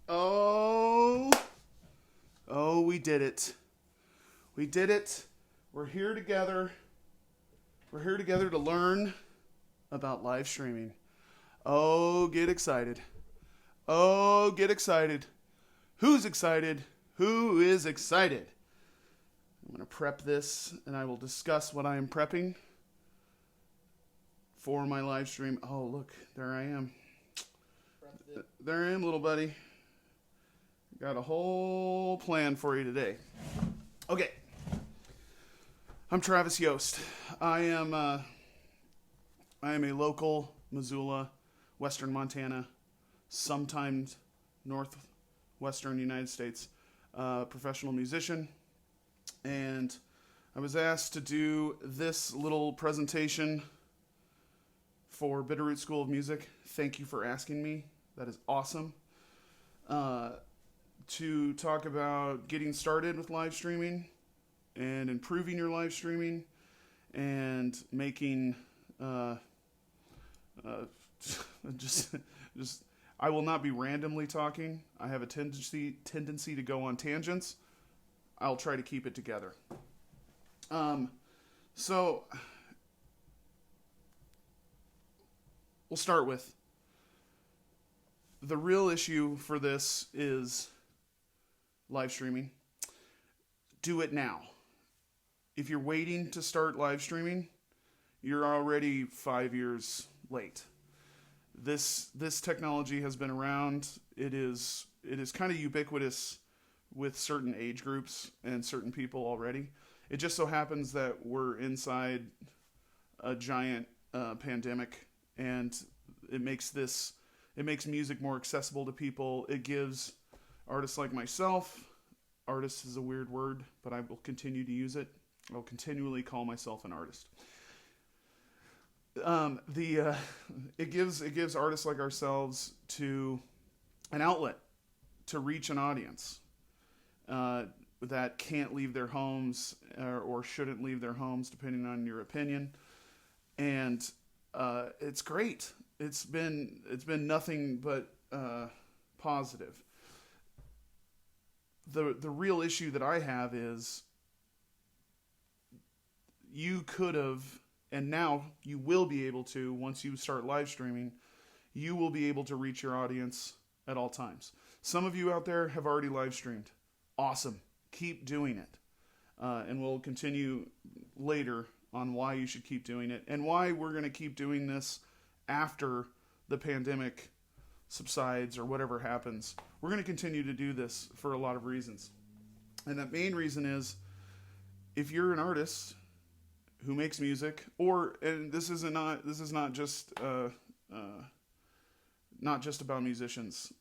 Oh, we did it. We did it. We're here together. We're here together to learn about live streaming. Oh, get excited. Oh, get excited. Who's excited? Who is excited? I'm going to prep this and I will discuss what I am prepping for my live stream. Oh, look, there I am. There I am, little buddy. Got a whole plan for you today. Okay. I'm Travis Yost. I am a local Missoula, Western Montana, sometimes Northwestern United States professional musician. And I was asked to do this little presentation for Bitterroot School of Music. Thank you for asking me. That is awesome. To talk about getting started with live streaming and improving your live streaming and making just I will not be randomly talking. I have a tendency to go on tangents. I'll try to keep it together. So we'll start with the real issue for this is live streaming. Do it now. If you're waiting to start live streaming, you're already 5 years late. This technology has been around. It is kind of ubiquitous with certain age groups and certain people already. It just so happens that we're inside a giant pandemic, and it makes music more accessible to people. It gives artists like myself, artist is a weird word, but I will continue to use it. I'll continually call myself an artist. It gives artists like ourselves to an outlet to reach an audience that can't leave their homes or shouldn't leave their homes, depending on your opinion. And it's great. It's been nothing but positive. The real issue that I have is you could have, and now you will be able to, once you start live streaming, you will be able to reach your audience at all times. Some of you out there have already live streamed. Awesome. Keep doing it. And we'll continue later on why you should keep doing it and why we're going to keep doing this after the pandemic subsides or whatever happens. We're going to continue to do this for a lot of reasons. And the main reason is if you're an artist who makes music, and this is not just about musicians.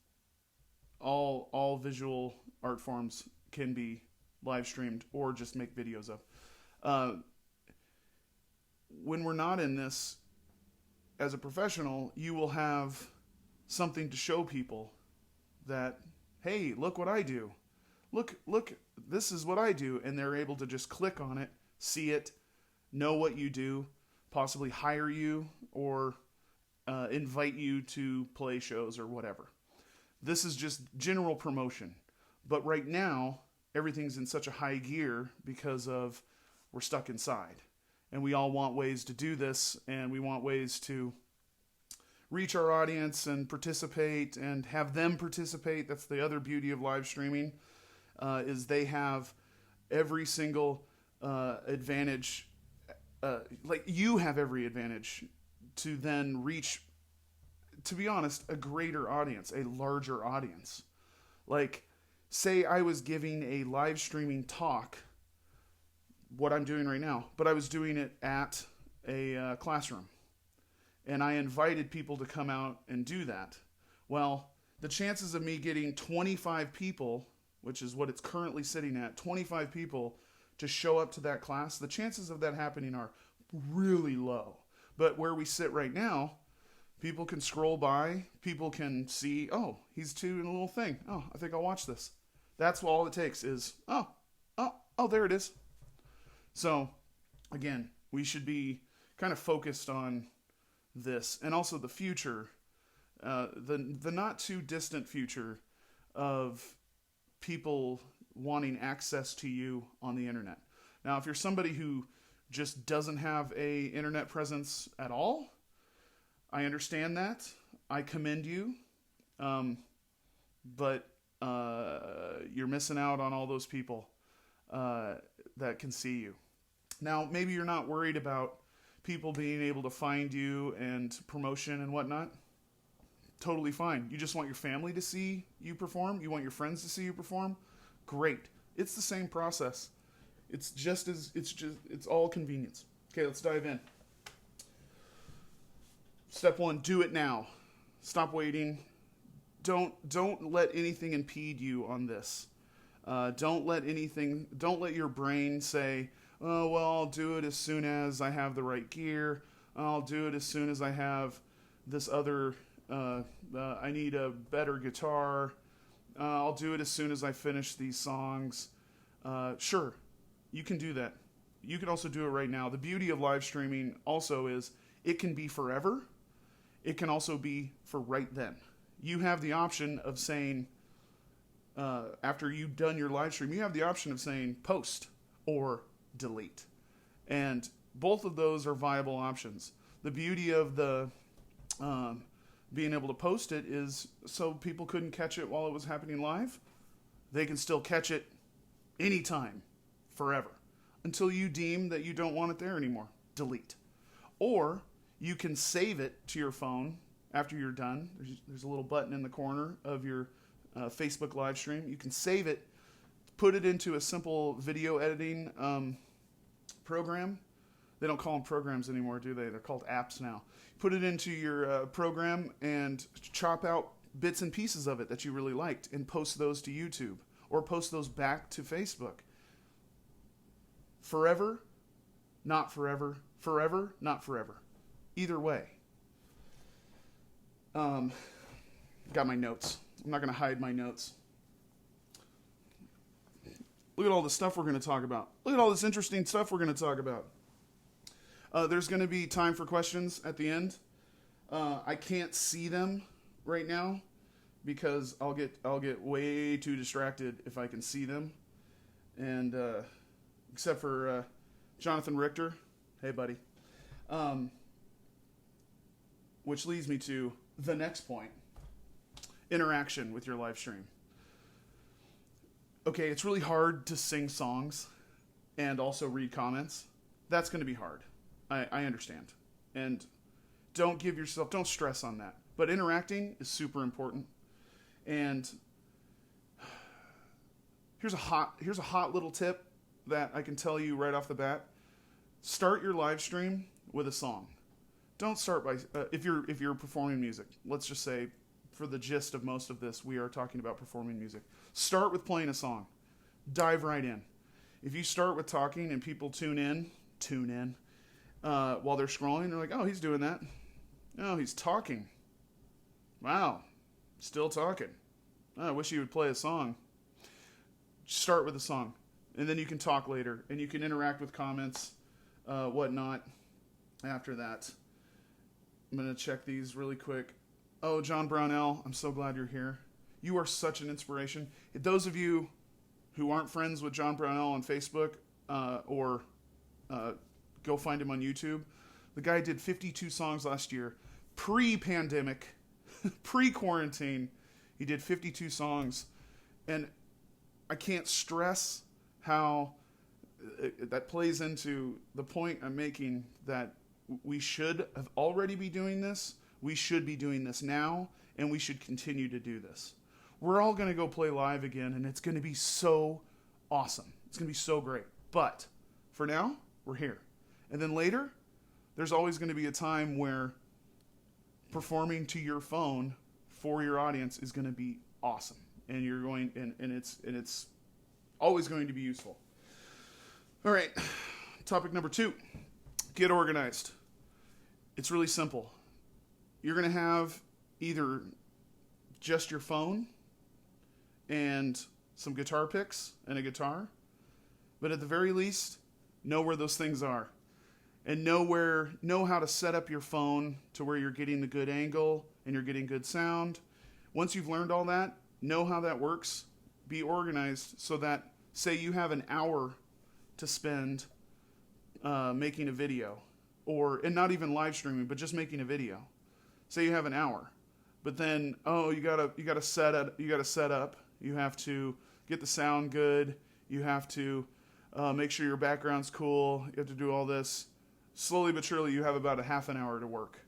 All visual art forms can be live streamed or just make videos of. When we're not in this as a professional, you will have something to show people that, hey, look what I do. Look, this is what I do. And they're able to just click on it, see it, know what you do, possibly hire you or invite you to play shows or whatever. This is just general promotion. But right now, everything's in such a high gear because of we're stuck inside. And we all want ways to do this, and we want ways to reach our audience and participate and have them participate. That's the other beauty of live streaming, is they have every single advantage. Like you have every advantage to then reach, to be honest, a greater audience, a larger audience. Like, say I was giving a live streaming talk, what I'm doing right now, but I was doing it at a classroom. And I invited people to come out and do that. Well, the chances of me getting 25 people, which is what it's currently sitting at, 25 people to show up to that class, the chances of that happening are really low. But where we sit right now, people can scroll by, people can see, oh, he's doing a little thing. Oh, I think I'll watch this. That's all it takes is, oh, there it is. So, again, we should be kind of focused on this and also the future, the not too distant future of people wanting access to you on the internet. Now, if you're somebody who just doesn't have a internet presence at all, I understand that. I commend you. But you're missing out on all those people that can see you. Now, maybe you're not worried about people being able to find you and promotion and whatnot. Totally fine. You just want your family to see you perform. You want your friends to see you perform. Great. It's the same process. It's all convenience. Okay, let's dive in. Step 1, do it now. Stop waiting. Don't let anything impede you on this. Don't let your brain say, oh, well, I'll do it as soon as I have the right gear. I'll do it as soon as I have this other, I need a better guitar. I'll do it as soon as I finish these songs. Sure, you can do that. You can also do it right now. The beauty of live streaming also is it can be forever. It can also be for right then. You have the option of saying, after you've done your live stream, you have the option of saying post or delete. And both of those are viable options. The beauty of the being able to post it is so people couldn't catch it while it was happening live. They can still catch it anytime, forever, until you deem that you don't want it there anymore. Delete. Or you can save it to your phone after you're done. There's a little button in the corner of your Facebook live stream. You can save it, put it into a simple video editing program. They don't call them programs anymore, do they? They're called apps now. Put it into your program and chop out bits and pieces of it that you really liked and post those to YouTube or post those back to Facebook. Forever, not forever. Forever, not forever. Either way. Got my notes. I'm not going to hide my notes. Look at all the stuff we're going to talk about. Look at all this interesting stuff we're going to talk about. There's going to be time for questions at the end. I can't see them right now because I'll get way too distracted if I can see them. And except for Jonathan Richter, hey buddy. Which leads me to the next point: interaction with your live stream. Okay, it's really hard to sing songs and also read comments. That's going to be hard. I understand. And don't stress on that. But interacting is super important. And here's a hot little tip that I can tell you right off the bat. Start your live stream with a song. Don't start by if you're performing music. Let's just say, for the gist of most of this, we are talking about performing music. Start with playing a song. Dive right in. If you start with talking and people tune in while they're scrolling, they're like, oh, he's doing that. Oh, he's talking. Wow, still talking. Oh, I wish he would play a song. Start with a song, and then you can talk later, and you can interact with comments, whatnot, after that. I'm going to check these really quick. Oh, John Brownell, I'm so glad you're here. You are such an inspiration. Those of you who aren't friends with John Brownell on Facebook, or go find him on YouTube, the guy did 52 songs last year, pre-pandemic, pre-quarantine. He did 52 songs, and I can't stress how that plays into the point I'm making, that we should have already be doing this. We should be doing this now, and we should continue to do this. We're all going to go play live again, and it's going to be so awesome. It's going to be so great. But for now, we're here. And then later, there's always going to be a time where performing to your phone for your audience is going to be awesome. And you're going, and it's always going to be useful. All right. Topic number 2, get organized. It's really simple. You're going to have either just your phone and some guitar picks and a guitar, but at the very least, know where those things are, and know how to set up your phone to where you're getting the good angle and you're getting good sound. Once you've learned all that, know how that works. Be organized so that, say you have an hour to spend making a video, and not even live streaming, but just making a video. Say you have an hour, but then you gotta set up. You have to get the sound good. You have to make sure your background's cool. You have to do all this. Slowly but surely, you have about a half an hour to work,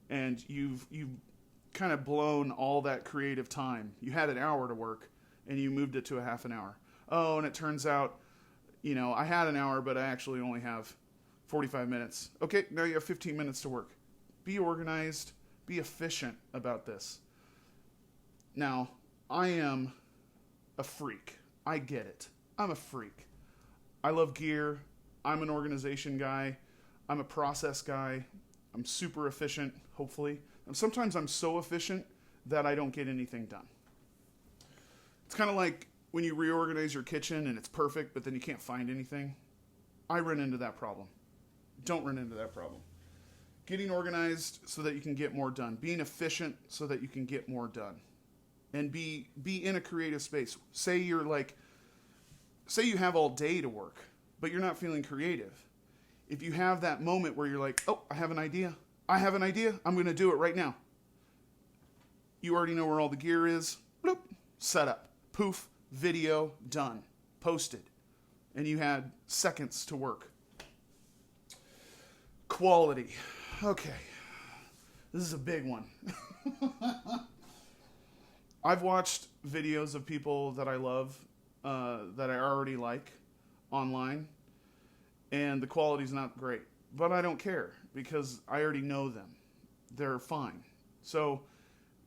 and you've kind of blown all that creative time. You had an hour to work, and you moved it to a half an hour. Oh, and it turns out, I had an hour, but I actually only have 45 minutes. Okay, now you have 15 minutes to work. Be organized. Be efficient about this. Now, I am a freak. I get it. I'm a freak. I love gear. I'm an organization guy. I'm a process guy. I'm super efficient, hopefully. And sometimes I'm so efficient that I don't get anything done. It's kind of like when you reorganize your kitchen and it's perfect, but then you can't find anything. I run into that problem. Don't run into that problem. Getting organized so that you can get more done. Being efficient so that you can get more done. And be in a creative space. Say you have all day to work, but you're not feeling creative. If you have that moment where you're like, oh, I have an idea. I'm going to do it right now. You already know where all the gear is. Bloop. Set up. Poof. Video. Done. Posted. And you had seconds to work. Quality. Okay. This is a big one. I've watched videos of people that I love, that I already like, online, and the quality's not great. But I don't care, because I already know them. They're fine. So,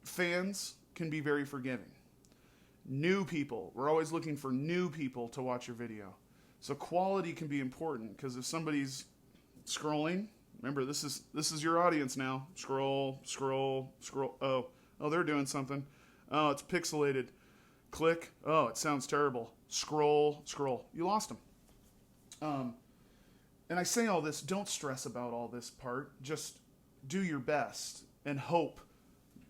fans can be very forgiving. New people, we're always looking for new people to watch your video. So quality can be important, because if somebody's scrolling, remember, this is your audience now. Scroll. Oh, they're doing something. Oh, it's pixelated. Click. Oh, it sounds terrible. Scroll. You lost them. And I say all this, don't stress about all this part. Just do your best and hope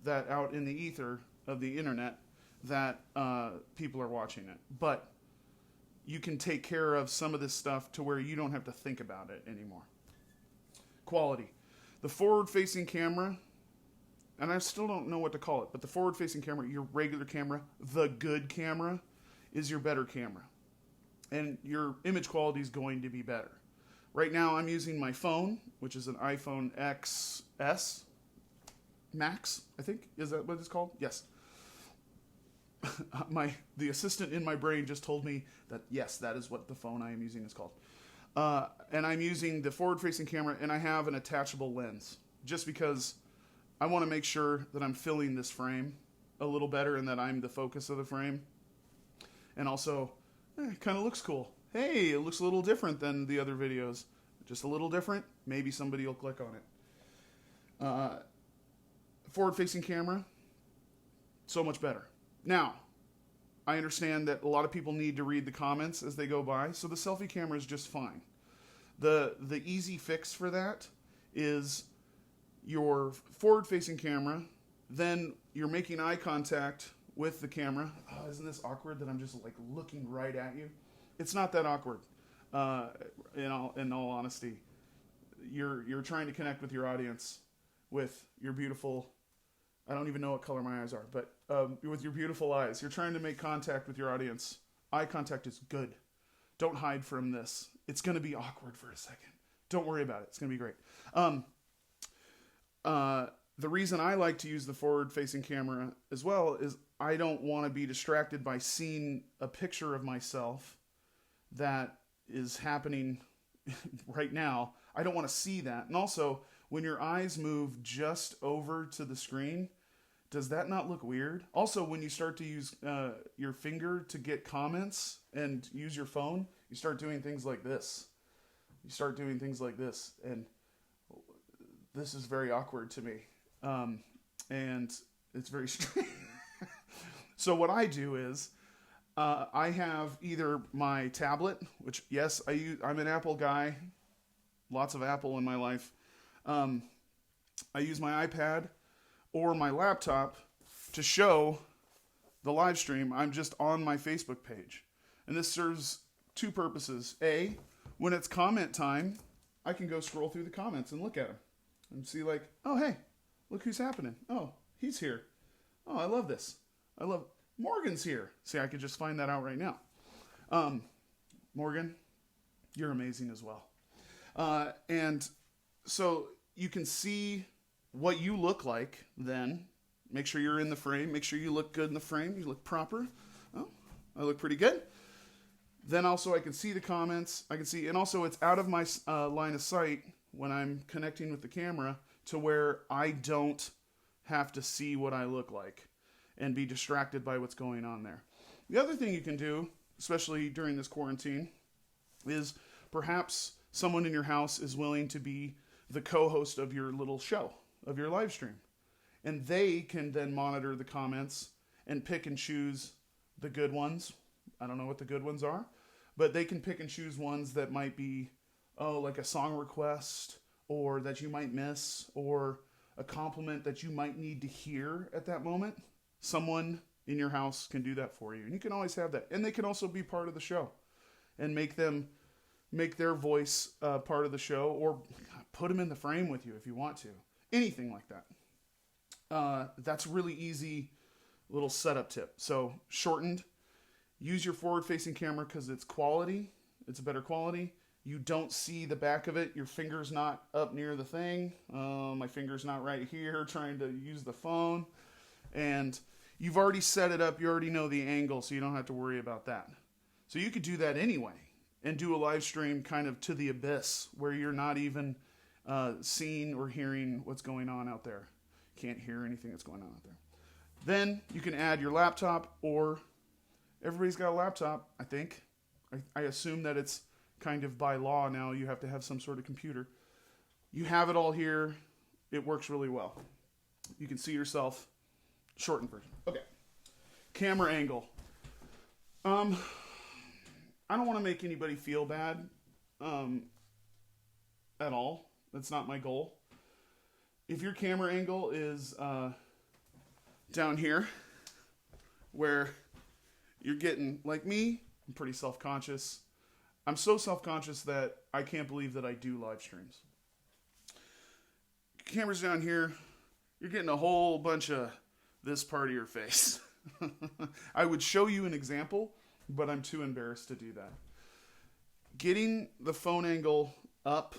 that out in the ether of the internet that people are watching it. But you can take care of some of this stuff to where you don't have to think about it anymore. Quality. The forward-facing camera, and I still don't know what to call it, but the forward-facing camera, your regular camera, the good camera, is your better camera. And your image quality is going to be better. Right now I'm using my phone, which is an iPhone XS Max, I think. Is that what it's called? Yes. The assistant in my brain just told me that, yes, that is what the phone I am using is called. And I'm using the forward-facing camera, and I have an attachable lens, just because I want to make sure that I'm filling this frame a little better and that I'm the focus of the frame. And also, it kind of looks cool. Hey, it looks a little different than the other videos. Just a little different. Maybe somebody will click on it. Forward-facing camera, so much better. Now, I understand that a lot of people need to read the comments as they go by, so the selfie camera is just fine. The easy fix for that is your forward-facing camera, then you're making eye contact with the camera. Oh, isn't this awkward that I'm just like looking right at you? It's not that awkward. In all honesty, you're trying to connect with your audience with your beautiful. I don't even know what color my eyes are, but with your beautiful eyes, you're trying to make contact with your audience. Eye contact is good. Don't hide from this. It's going to be awkward for a second. Don't worry about it. It's going to be great. The reason I like to use the forward-facing camera as well is I don't want to be distracted by seeing a picture of myself that is happening right now. I don't want to see that. And also, when your eyes move just over to the screen, does that not look weird? Also, when you start to use your finger to get comments and use your phone, you start doing things like this. And this is very awkward to me. And it's very strange. So what I do is, I have either my tablet, which, yes, I'm an Apple guy. Lots of Apple in my life. I use my iPad or my laptop to show the live stream, I'm just on my Facebook page. And this serves two purposes. A, when it's comment time, I can go scroll through the comments and look at them and see like, oh, hey, look who's happening. Oh, he's here. Oh, I love this. I love Morgan's here. See, I could just find that out right now. Morgan, you're amazing as well. And so you can see what you look like then. Make sure you're in the frame. Make sure you look good in the frame. You look proper. Oh, I look pretty good. Then also I can see the comments. I can see, and also it's out of my line of sight when I'm connecting with the camera to where I don't have to see what I look like and be distracted by what's going on there. The other thing you can do, especially during this quarantine, is perhaps someone in your house is willing to be the co-host of your little show, of your live stream. And they can then monitor the comments and pick and choose the good ones. I don't know what the good ones are, but they can pick and choose ones that might be, like a song request, or that you might miss, or a compliment that you might need to hear at that moment. Someone in your house can do that for you. And you can always have that. And they can also be part of the show and make their voice part of the show, or put them in the frame with you if you want to. Anything like that. That's a really easy little setup tip. So shortened, use your forward-facing camera because it's quality. It's a better quality. You don't see the back of it. Your finger's not up near the thing. My finger's not right here trying to use the phone. And you've already set it up. You already know the angle, so you don't have to worry about that. So you could do that anyway and do a live stream kind of to the abyss where you're not even seeing or hearing what's going on out there. Can't hear anything that's going on out there. Then you can add your laptop, or everybody's got a laptop, I think. I assume that it's kind of by law now you have to have some sort of computer. You have it all here. It works really well. You can see yourself. Shortened version. Okay. Camera angle. I don't want to make anybody feel bad at all. That's not my goal. If your camera angle is down here, where you're getting, like me, I'm pretty self-conscious. I'm so self-conscious that I can't believe that I do live streams. Camera's down here, you're getting a whole bunch of this part of your face. I would show you an example, but I'm too embarrassed to do that. Getting the phone angle up,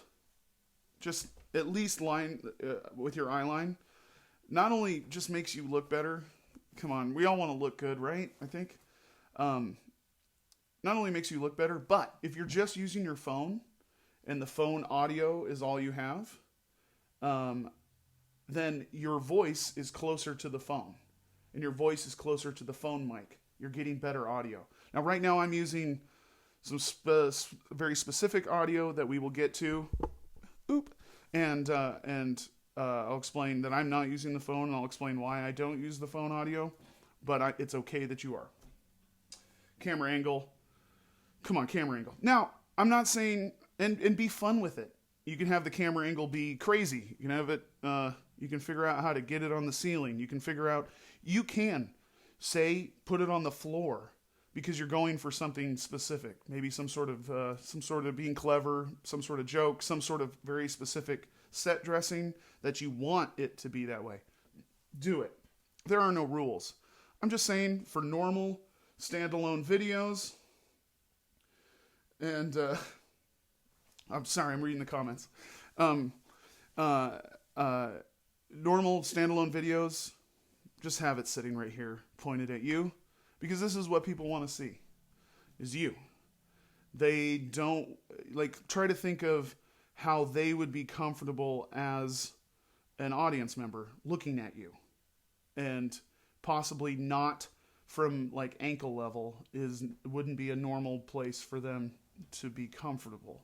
just at least line with your eye line, not only just makes you look better. Come on, we all want to look good, right? I think. Not only makes you look better, but if you're just using your phone and the phone audio is all you have, then your voice is closer to the phone. And your voice is closer to the phone mic. You're getting better audio. Now, right now, I'm using some very specific audio that we will get to. And I'll explain that I'm not using the phone, and I'll explain why I don't use the phone audio. But it's okay that you are. Camera angle. Come on, camera angle. Now, I'm not saying, and be fun with it. You can have the camera angle be crazy. You can have it, you can figure out how to get it on the ceiling. You can put it on the floor because you're going for something specific. Maybe some sort of being clever, some sort of joke, some sort of very specific set dressing that you want it to be that way. Do it. There are no rules. I'm just saying for normal standalone videos, and I'm sorry, I'm reading the comments. Normal standalone videos, just have it sitting right here, pointed at you, because this is what people want to see, is you. They don't, try to think of how they would be comfortable as an audience member looking at you, and possibly not from ankle level wouldn't be a normal place for them to be comfortable.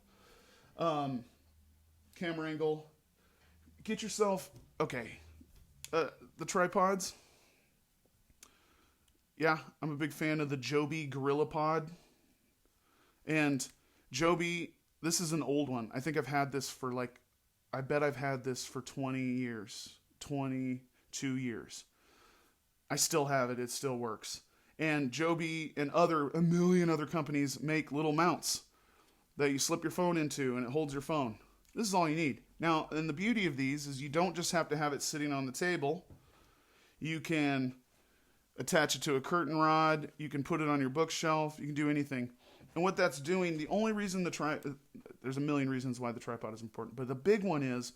Camera angle. Get yourself, the tripods. Yeah, I'm a big fan of the Joby Gorilla Pod. And Joby, this is an old one. I think I've had this for I bet I've had this for 20 years, 22 years. I still have it. It still works. And Joby and a million other companies make little mounts that you slip your phone into and it holds your phone. This is all you need. Now, and the beauty of these is you don't just have to have it sitting on the table. You can attach it to a curtain rod. You can put it on your bookshelf. You can do anything. And what that's doing, the only reason there's a million reasons why the tripod is important, but the big one is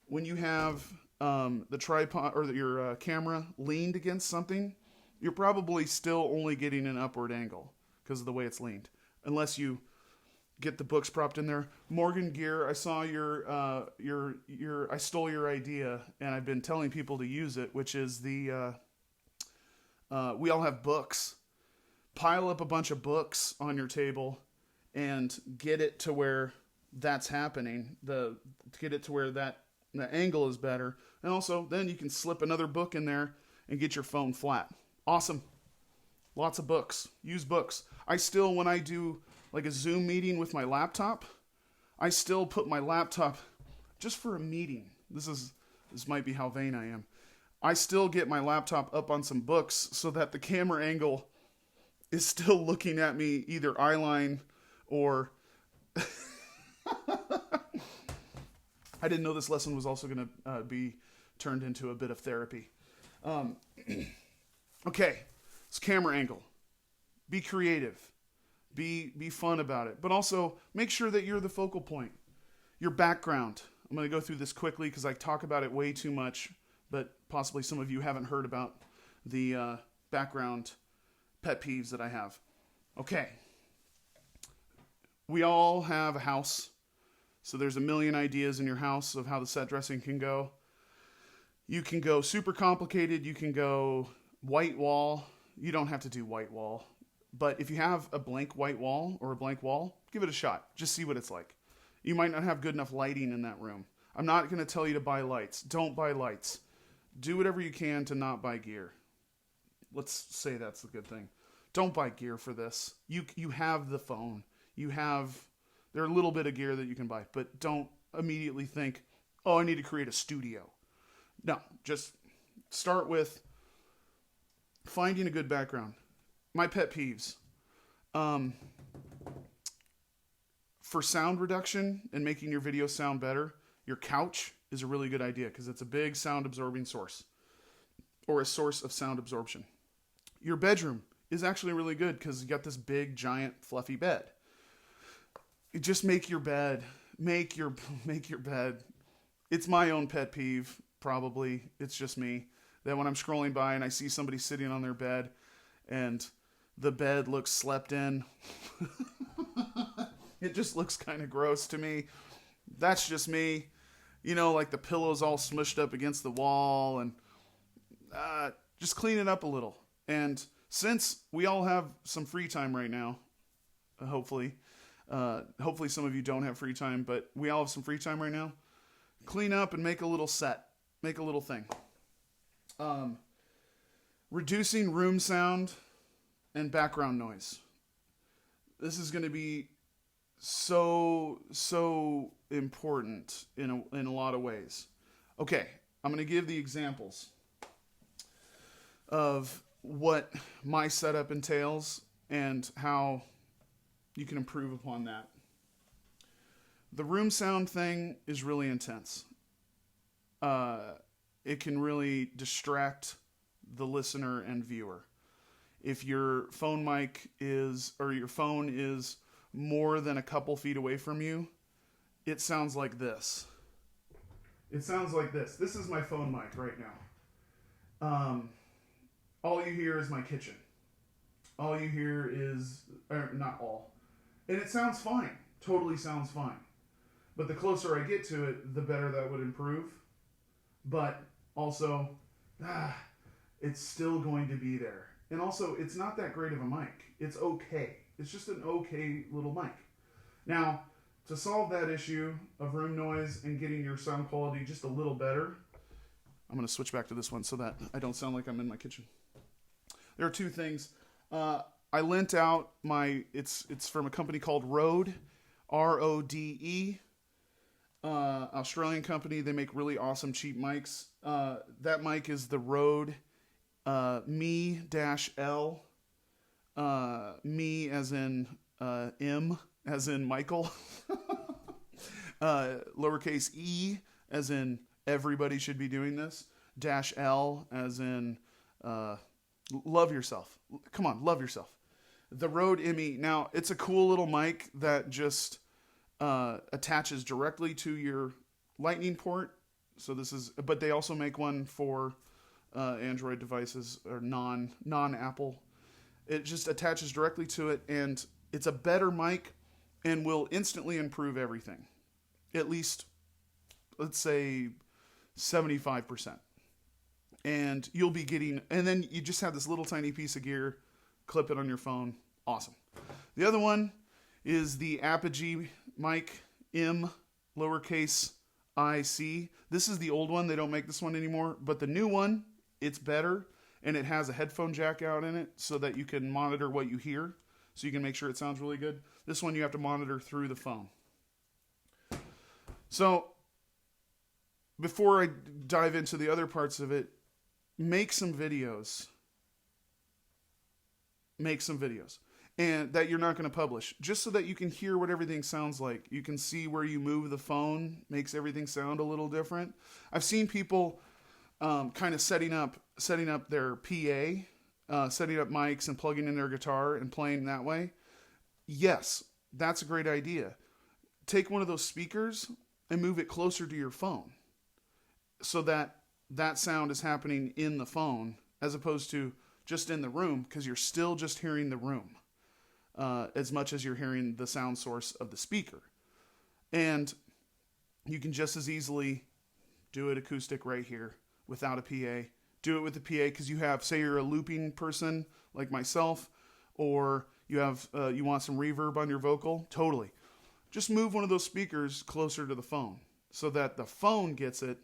when you have the tripod or your camera leaned against something, you're probably still only getting an upward angle because of the way it's leaned. Unless you get the books propped in there. Morgan Gear, I saw I stole your idea, and I've been telling people to use it, which is we all have books. Pile up a bunch of books on your table and get it to where that's happening. Get it to where the angle is better. And also, then you can slip another book in there and get your phone flat. Awesome. Lots of books. Use books. I still, when I do like a Zoom meeting with my laptop, I still put my laptop just for a meeting. This might be how vain I am. I still get my laptop up on some books so that the camera angle is still looking at me either eyeline or I didn't know this lesson was also going to be turned into a bit of therapy. Okay, it's camera angle. Be creative. Be fun about it. But also, make sure that you're the focal point. Your background. I'm going to go through this quickly because I talk about it way too much, but possibly some of you haven't heard about the background pet peeves that I have. Okay. We all have a house, so there's a million ideas in your house of how the set dressing can go. You can go super complicated. You can go white wall. You don't have to do white wall. But if you have a blank white wall or a blank wall, give it a shot. Just see what it's like. You might not have good enough lighting in that room. I'm not going to tell you to buy lights. Don't buy lights. Do whatever you can to not buy gear. Let's say that's the good thing. Don't buy gear for this. You have the phone. There are a little bit of gear that you can buy, but don't immediately think, oh, I need to create a studio. No, just start with finding a good background. My pet peeves. For sound reduction and making your video sound better, your couch is a really good idea because it's a big sound absorbing source or a source of sound absorption. Your bedroom is actually really good because you got this big, giant, fluffy bed. Just make your bed. Make your bed. It's my own pet peeve, probably. It's just me. That when I'm scrolling by and I see somebody sitting on their bed and the bed looks slept in, it just looks kind of gross to me. That's just me. You know, like the pillow's all smushed up against the wall, and just clean it up a little. And since we all have some free time right now, hopefully some of you don't have free time, but we all have some free time right now, clean up and make a little set. Make a little thing. Reducing room sound and background noise. This is going to be so important in a lot of ways. Okay, I'm going to give the examples of what my setup entails and how you can improve upon that. The room sound thing is really intense. It can really distract the listener and viewer. If your phone mic your phone is more than a couple feet away from you, it sounds like this. This is my phone mic right now. All you hear is my kitchen. All you hear is, not all. And it sounds fine. Totally sounds fine. But the closer I get to it, the better that would improve. But also, it's still going to be there. And also, it's not that great of a mic. It's okay. It's just an okay little mic. Now, to solve that issue of room noise and getting your sound quality just a little better, I'm going to switch back to this one so that I don't sound like I'm in my kitchen. There are two things. I lent out it's from a company called Rode, Rode, Australian company. They make really awesome cheap mics. That mic is the Rode Me-L me as in M as in Michael, lowercase e as in everybody should be doing this, -L as in love yourself. Come on, love yourself. The Rode ME. Now, it's a cool little mic that just attaches directly to your Lightning port. So this is, but they also make one for Android devices or non-Apple. It just attaches directly to it, and it's a better mic and will instantly improve everything. At least, let's say, 75%. And you'll be getting, and then you just have this little tiny piece of gear, clip it on your phone. Awesome. The other one is the Apogee mic M lowercase IC. This is the old one. They don't make this one anymore, but the new one, it's better, and it has a headphone jack out in it so that you can monitor what you hear, so you can make sure it sounds really good. This one you have to monitor through the phone. So before I dive into the other parts of it, make some videos. Make some videos. And that you're not going to publish, just so that you can hear what everything sounds like. You can see where you move the phone, makes everything sound a little different. I've seen people kind of setting up their PA, setting up mics and plugging in their guitar and playing that way. Yes, that's a great idea. Take one of those speakers and move it closer to your phone, so that that sound is happening in the phone as opposed to just in the room, because you're still just hearing the room as much as you're hearing the sound source of the speaker. And you can just as easily do it acoustic right here without a PA. Do it with the PA because you have, say you're a looping person like myself, or you have you want some reverb on your vocal. Totally. Just move one of those speakers closer to the phone so that the phone gets it,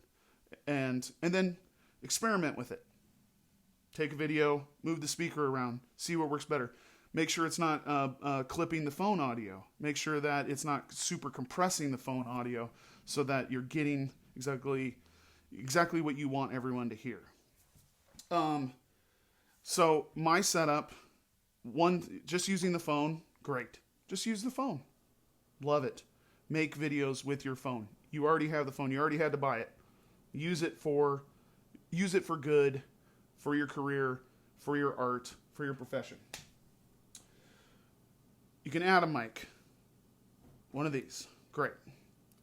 and then experiment with it. Take a video, move the speaker around, see what works better. Make sure it's not clipping the phone audio. Make sure that it's not super compressing the phone audio so that you're getting exactly what you want everyone to hear. So my setup, just using the phone, great. Just use the phone. Love it. Make videos with your phone. You already have the phone. You already had to buy it. Use it for good, for your career, for your art, for your profession. You can add a mic. One of these. Great.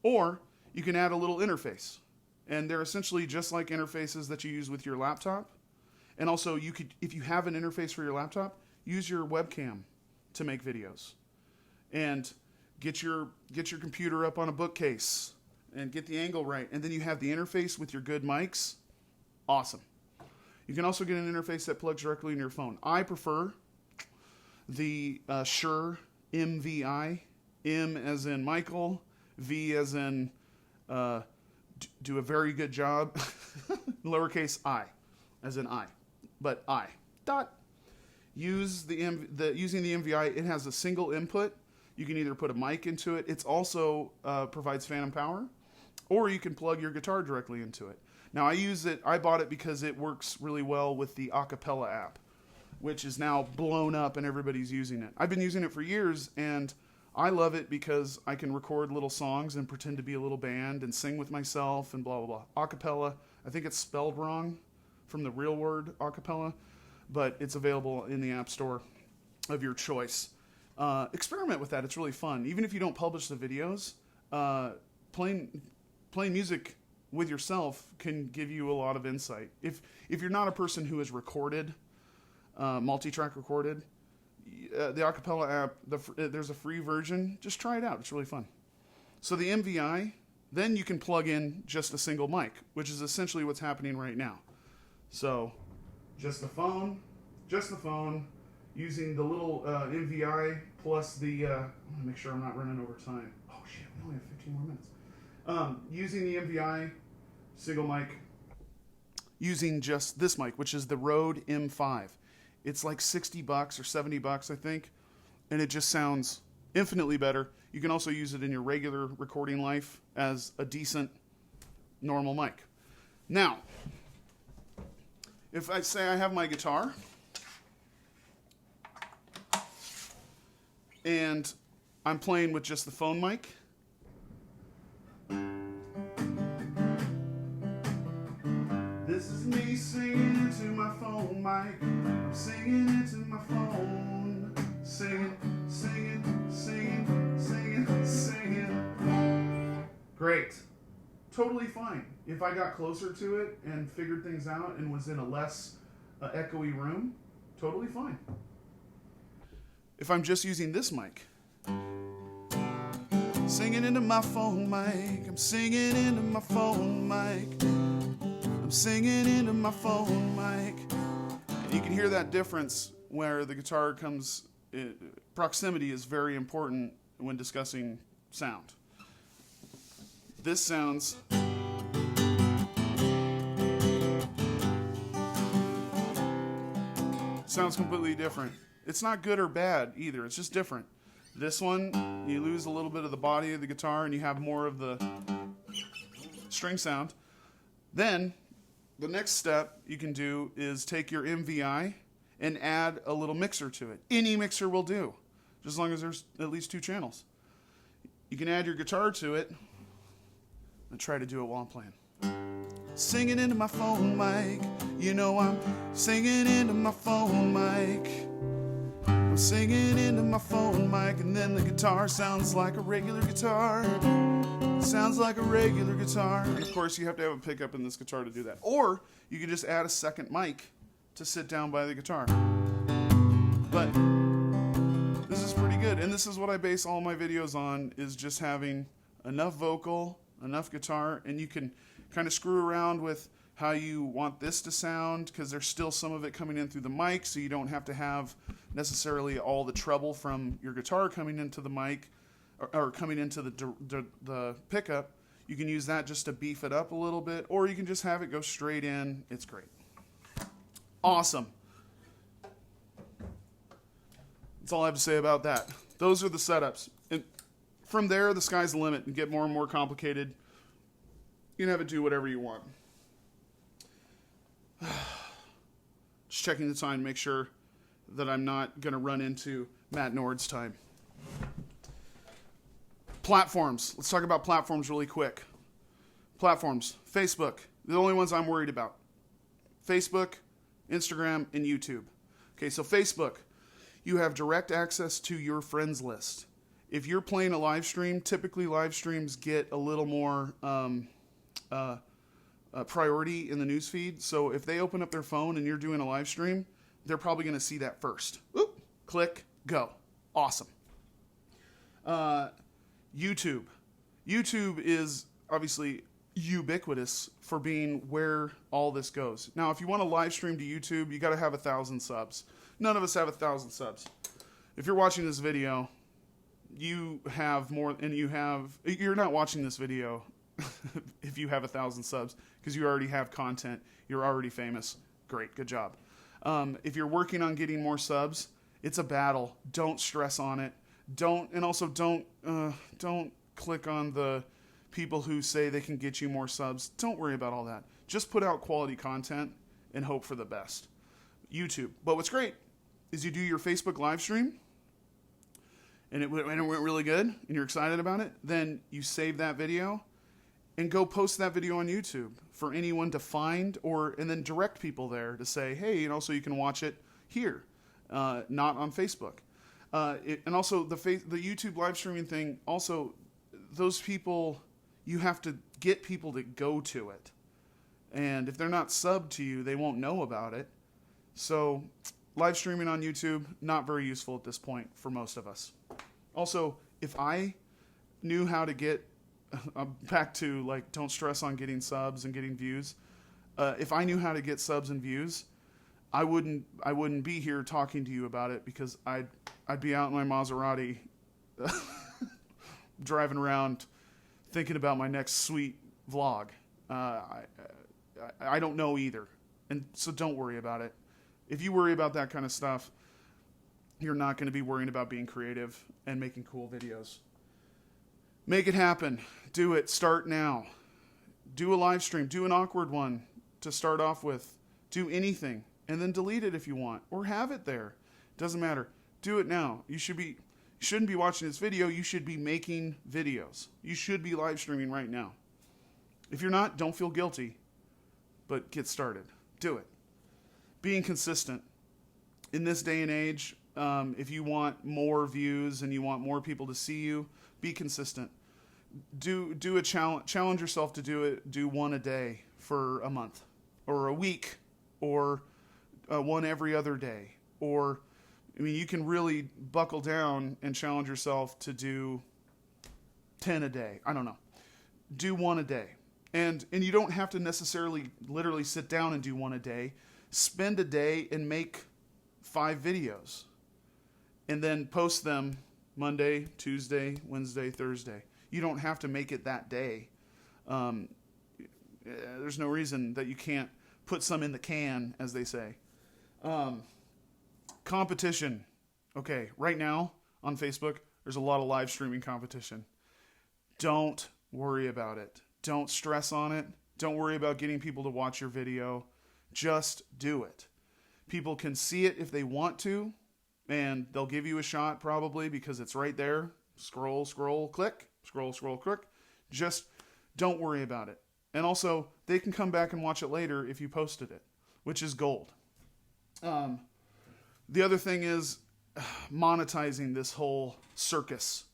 Or you can add a little interface. And they're essentially just like interfaces that you use with your laptop. And also, you could, if you have an interface for your laptop, use your webcam to make videos. And get your computer up on a bookcase and get the angle right. And then you have the interface with your good mics. Awesome. You can also get an interface that plugs directly in your phone. I prefer the Shure MVI. M as in Michael, V as in do a very good job, lowercase I as in I, but I. Using the MVI, it has a single input. You can either put a mic into it. It's also provides phantom power, or you can plug your guitar directly into it. Now I bought it because it works really well with the Acapella app, which is now blown up and everybody's using it. I've been using it for years, and I love it because I can record little songs and pretend to be a little band and sing with myself and blah, blah, blah. Acapella, I think it's spelled wrong from the real word acapella, but it's available in the App Store of your choice. Experiment with that. It's really fun. Even if you don't publish the videos, playing music with yourself can give you a lot of insight. If you're not a person who has recorded, multi-track recorded, the Acapella app, there's a free version. Just try it out. It's really fun. So the MVI, then you can plug in just a single mic, which is essentially what's happening right now. So just the phone, using the little MVI plus the, I want to make sure I'm not running over time. Oh shit, we only have 15 more minutes. Using the MVI single mic, using just this mic, which is the Rode M5. It's like $60 or $70, I think, and it just sounds infinitely better. You can also use it in your regular recording life as a decent, normal mic. Now, if I say I have my guitar, and I'm playing with just the phone mic. This is me singing into my phone mic. I'm singing into my phone. Singing, singing, singing, singing, singing. Great. Totally fine. If I got closer to it and figured things out and was in a less echoey room, totally fine. If I'm just using this mic, singing into my phone mic, I'm singing into my phone mic, I'm singing into my phone mic. And you can hear that difference where the guitar comes, proximity is very important when discussing sound. This sounds completely different. It's not good or bad either, it's just different. This one, you lose a little bit of the body of the guitar and you have more of the string sound. Then, the next step you can do is take your MVI and add a little mixer to it. Any mixer will do, just as long as there's at least 2 channels. You can add your guitar to it and try to do it while I'm playing. Singing into my phone mic, you know I'm singing into my phone mic. I'm singing into my phone mic, and then the guitar sounds like a regular guitar. Sounds like a regular guitar. And of course you have to have a pickup in this guitar to do that. Or you can just add a second mic to sit down by the guitar. But this is pretty good, and this is what I base all my videos on, is just having enough vocal, enough guitar, and you can kind of screw around with how you want this to sound, because there's still some of it coming in through the mic, so you don't have to have necessarily all the treble from your guitar coming into the mic or coming into the pickup. You can use that just to beef it up a little bit, or you can just have it go straight in. It's great. Awesome. That's all I have to say about that. Those are the setups. And from there, the sky's the limit and get more and more complicated. You can have it do whatever you want. Just checking the time to make sure that I'm not going to run into Matt Nord's time. Platforms. Let's talk about platforms really quick. Platforms. Facebook. The only ones I'm worried about. Facebook, Instagram, and YouTube. Okay, so Facebook. You have direct access to your friends list. If you're playing a live stream, typically live streams get a little more priority in the newsfeed. So if they open up their phone and you're doing a live stream, they're probably going to see that first. Oop, click, go. Awesome. YouTube. YouTube is obviously ubiquitous for being where all this goes. Now, if you want to live stream to YouTube, you got to have 1,000 subs. None of us have 1,000 subs. If you're watching this video, you have more, and you're not watching this video if you have 1,000 subs, because you already have content. You're already famous. Great, good job. If you're working on getting more subs, it's a battle. Don't stress on it. Don't click on the people who say they can get you more subs. Don't worry about all that. Just put out quality content and hope for the best. YouTube. But what's great is you do your Facebook live stream, and it went really good, and you're excited about it. Then you save that video and go post that video on YouTube for anyone to find, and then direct people there to say, hey, so you can watch it here, not on Facebook. And also the YouTube live streaming thing, also those people, you have to get people to go to it. And if they're not subbed to you, they won't know about it. So live streaming on YouTube, not very useful at this point for most of us. Also, if I knew how to get, back to don't stress on getting subs and getting views. If I knew how to get subs and views, I wouldn't be here talking to you about it, because I'd be out in my Maserati driving around thinking about my next sweet vlog. I don't know either, and so don't worry about it. If you worry about that kind of stuff, you're not going to be worrying about being creative and making cool videos. Make it happen. Do it. Start now. Do a live stream. Do an awkward one to start off with. Do anything, and then delete it if you want, or have it there. Doesn't matter. Do it now. You should be You shouldn't be watching this video. You should be making videos. You should be live streaming right now. If you're not, don't feel guilty, but get started. Do it. Being consistent. In this day and age, if you want more views and you want more people to see you, be consistent. Do a challenge yourself to do it. Do one a day for a month or a week or one every other day. Or, I mean, you can really buckle down and challenge yourself to do 10 a day. I don't know. Do one a day. And you don't have to necessarily literally sit down and do one a day. Spend a day and make 5 videos. And then post them Monday, Tuesday, Wednesday, Thursday. You don't have to make it that day. There's no reason that you can't put some in the can, as they say. Competition. Okay, right now on Facebook, there's a lot of live streaming competition. Don't worry about it. Don't stress on it. Don't worry about getting people to watch your video. Just do it. People can see it if they want to, and they'll give you a shot probably because it's right there. Scroll, scroll, click. Scroll, scroll, click. Just don't worry about it. And also, they can come back and watch it later if you posted it, which is gold. The other thing is monetizing this whole circus.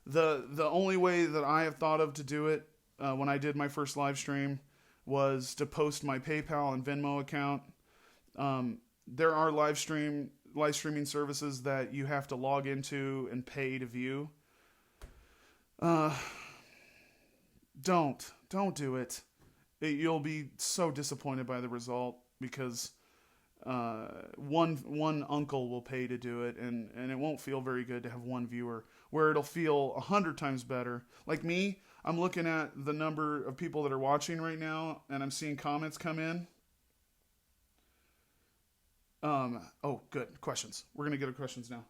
The only way that I have thought of to do it when I did my first live stream was to post my PayPal and Venmo account. There are live streaming services that you have to log into and pay to view. Don't do it. You'll be so disappointed by the result because one uncle will pay to do it, and it won't feel very good to have one viewer, where it'll feel 100 times better. Like me, I'm looking at the number of people that are watching right now, and I'm seeing comments come in. Oh, good. Questions. We're going to get to questions now.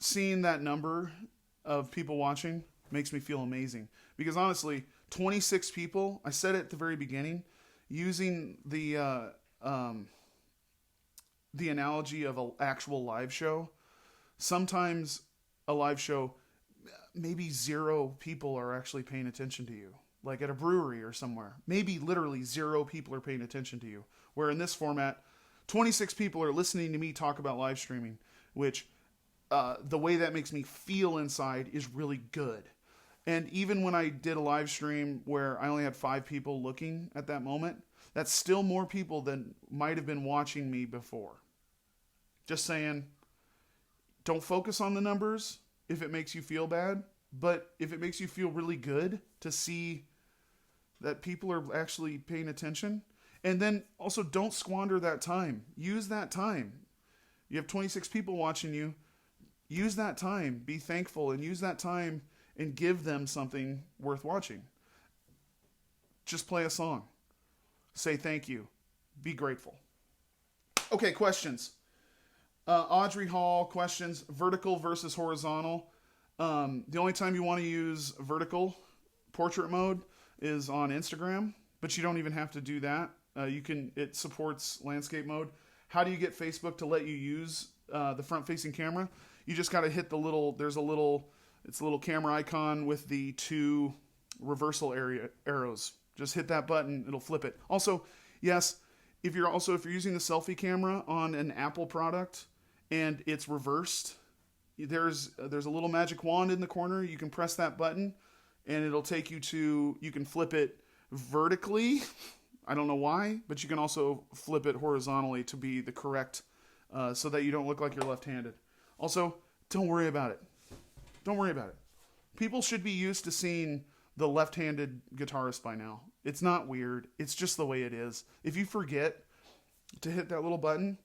Seeing that number of people watching makes me feel amazing. Because honestly, 26 people, I said it at the very beginning, using the analogy of an actual live show, sometimes a live show, maybe 0 people are actually paying attention to you. Like at a brewery or somewhere. Maybe literally 0 people are paying attention to you. Where in this format, 26 people are listening to me talk about live streaming, which the way that makes me feel inside is really good. And even when I did a live stream where I only had 5 people looking at that moment, that's still more people than might have been watching me before. Just saying, don't focus on the numbers if it makes you feel bad, but if it makes you feel really good to see that people are actually paying attention. And then also don't squander that time. Use that time. You have 26 people watching you. Use that time. Be thankful and use that time and give them something worth watching. Just play a song. Say thank you. Be grateful. Okay, questions. Audrey Hall, questions. Vertical versus horizontal. The only time you want to use vertical portrait mode is on Instagram, but you don't even have to do that. It supports landscape mode. How do you get Facebook to let you use the front-facing camera? You just got to hit it's a little camera icon with the 2 reversal arrows. Just hit that button, it'll flip it. Also, yes, if you're using the selfie camera on an Apple product and it's reversed, there's a little magic wand in the corner. You can press that button and it'll take you you can flip it vertically. I don't know why, but you can also flip it horizontally to be the correct, so that you don't look like you're left-handed. Also, don't worry about it. Don't worry about it. People should be used to seeing the left-handed guitarist by now. It's not weird. It's just the way it is. If you forget to hit that little button,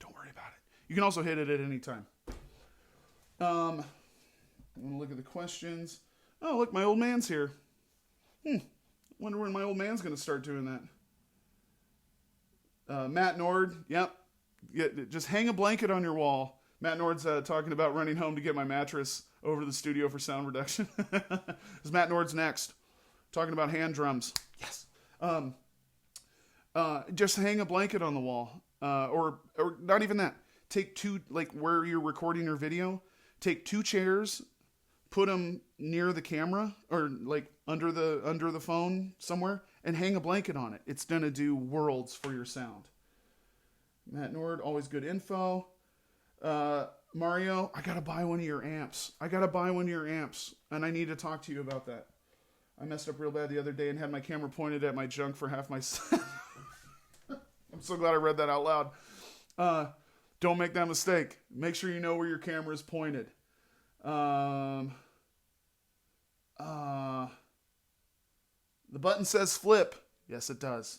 don't worry about it. You can also hit it at any time. I'm going to look at the questions. Oh, look, my old man's here. Wonder when my old man's going to start doing that. Matt Nord, yep. Just hang a blanket on your wall. Matt Nord's talking about running home to get my mattress over to the studio for sound reduction. Because Matt Nord's next. Talking about hand drums. Yes. Just hang a blanket on the wall. Or not even that. take two, like where you're recording your video, take 2 chairs, put them near the camera or like under the phone somewhere, and hang a blanket on it. It's going to do worlds for your sound. Matt Nord, always good info. Mario, I got to buy one of your amps. And I need to talk to you about that. I messed up real bad the other day and had my camera pointed at my junk for half my set. I'm so glad I read that out loud. Don't make that mistake. Make sure you know where your camera is pointed. The button says flip. Yes, it does.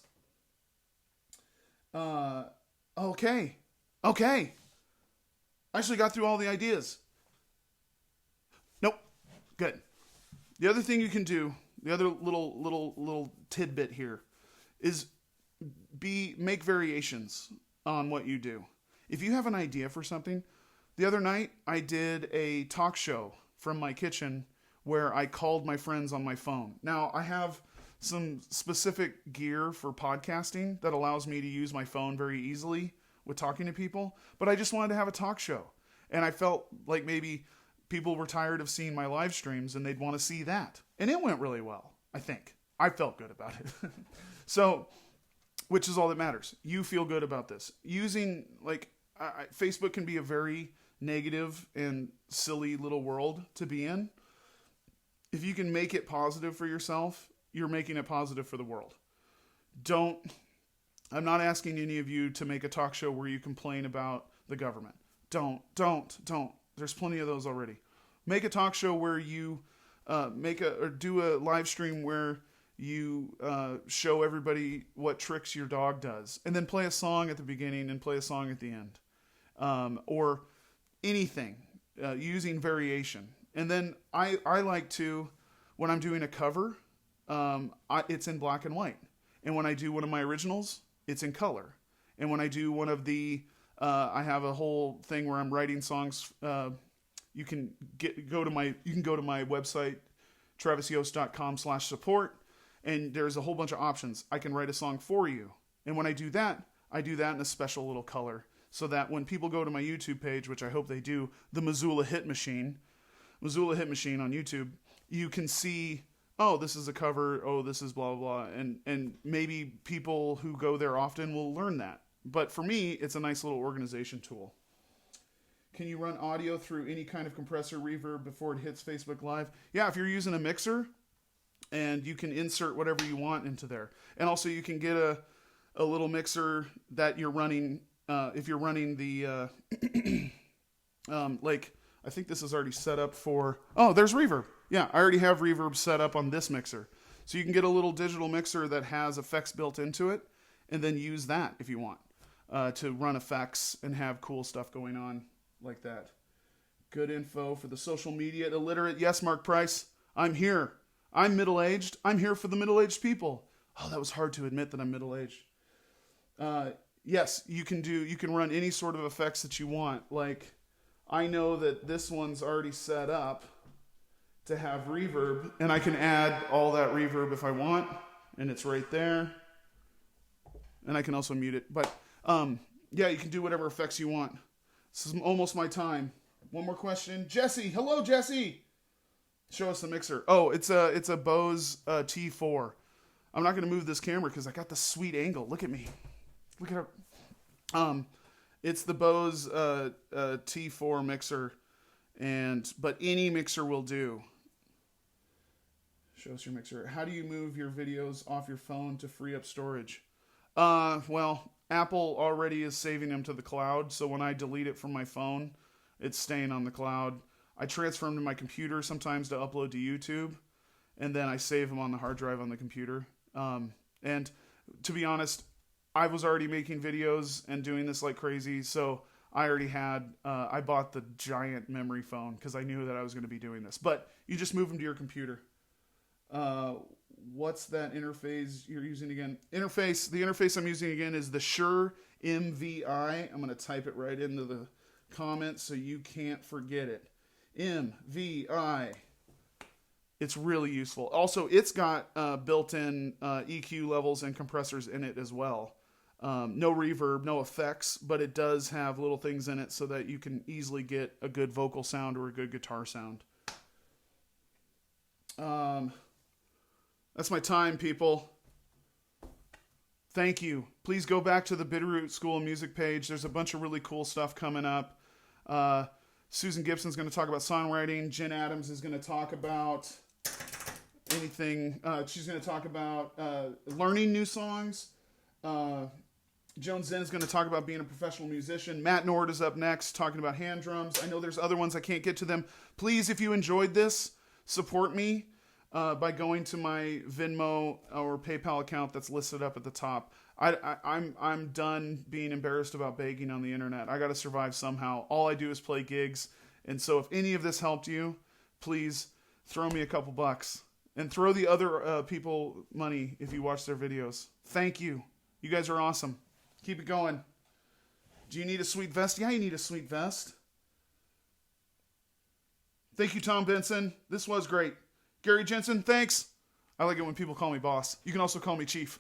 Okay. I actually got through all the ideas. Nope. Good. The other thing you can do, the other little tidbit here, is make variations on what you do. If you have an idea for something, the other night I did a talk show from my kitchen where I called my friends on my phone. Now, I have some specific gear for podcasting that allows me to use my phone very easily with talking to people, but I just wanted to have a talk show. And I felt like maybe people were tired of seeing my live streams and they'd want to see that. And it went really well, I think. I felt good about it. So, which is all that matters. You feel good about this. Using, Facebook can be a very negative and silly little world to be in. If you can make it positive for yourself, you're making it positive for the world. I'm not asking any of you to make a talk show where you complain about the government. Don't. There's plenty of those already. Make a talk show where you do a live stream where you show everybody what tricks your dog does, and then play a song at the beginning and play a song at the end, or anything using variation. And then I like to, when I'm doing a cover, it's in black and white, and when I do one of my originals, it's in color, and when I do one of the I have a whole thing where I'm writing songs. You can go to my website, travisyost.com/support, and there's a whole bunch of options. I can write a song for you. And when I do that in a special little color, so that when people go to my YouTube page, which I hope they do, the Missoula Hit Machine on YouTube, you can see, oh, this is a cover, oh, this is blah, blah, blah. And maybe people who go there often will learn that. But for me, it's a nice little organization tool. Can you run audio through any kind of compressor reverb before it hits Facebook Live? Yeah, if you're using a mixer, and you can insert whatever you want into there. And also you can get a little mixer that you're running, if you're running the, I think this is already set up for, there's reverb. Yeah, I already have reverb set up on this mixer. So you can get a little digital mixer that has effects built into it, and then use that if you want, to run effects and have cool stuff going on like that. Good info for the social media illiterate. Yes, Mark Price, I'm here. I'm middle-aged. I'm here for the middle-aged people. Oh, that was hard to admit that I'm middle-aged. Yes, you can run any sort of effects that you want. Like, I know that this one's already set up to have reverb, and I can add all that reverb if I want, and it's right there. And I can also mute it. But, yeah, you can do whatever effects you want. This is almost my time. One more question. Jesse. Hello, Jesse. Show us the mixer. Oh, it's a Bose T4. I'm not going to move this camera because I got the sweet angle. Look at me. Look at her. It's the Bose T4 mixer, but any mixer will do. Show us your mixer. How do you move your videos off your phone to free up storage? Well, Apple already is saving them to the cloud, so when I delete it from my phone, it's staying on the cloud. I transfer them to my computer sometimes to upload to YouTube, and then I save them on the hard drive on the computer. And to be honest, I was already making videos and doing this like crazy, so I already had, I bought the giant memory phone because I knew that I was going to be doing this. But you just move them to your computer. What's that interface you're using again? The interface I'm using again is the Shure MVI. I'm going to type it right into the comments so you can't forget it. MVI. It's really useful. Also, it's got built-in EQ levels and compressors in it as well. No reverb, no effects, but it does have little things in it so that you can easily get a good vocal sound or a good guitar sound. That's my time, people. Thank you. Please go back to the Bitterroot School of Music page. There's a bunch of really cool stuff coming up. Susan Gibson's going to talk about songwriting. Jen Adams is going to talk about anything. She's going to talk about learning new songs. Joan Zen is going to talk about being a professional musician. Matt Nord is up next talking about hand drums. I know there's other ones. I can't get to them. Please, if you enjoyed this, support me by going to my Venmo or PayPal account that's listed up at the top. I'm done being embarrassed about begging on the internet. I got to survive somehow. All I do is play gigs. And so if any of this helped you, please throw me a couple bucks. And throw the other people money if you watch their videos. Thank you. You guys are awesome. Keep it going. Do you need a sweet vest? Yeah, you need a sweet vest. Thank you, Tom Benson. This was great. Gary Jensen, thanks. I like it when people call me boss. You can also call me chief.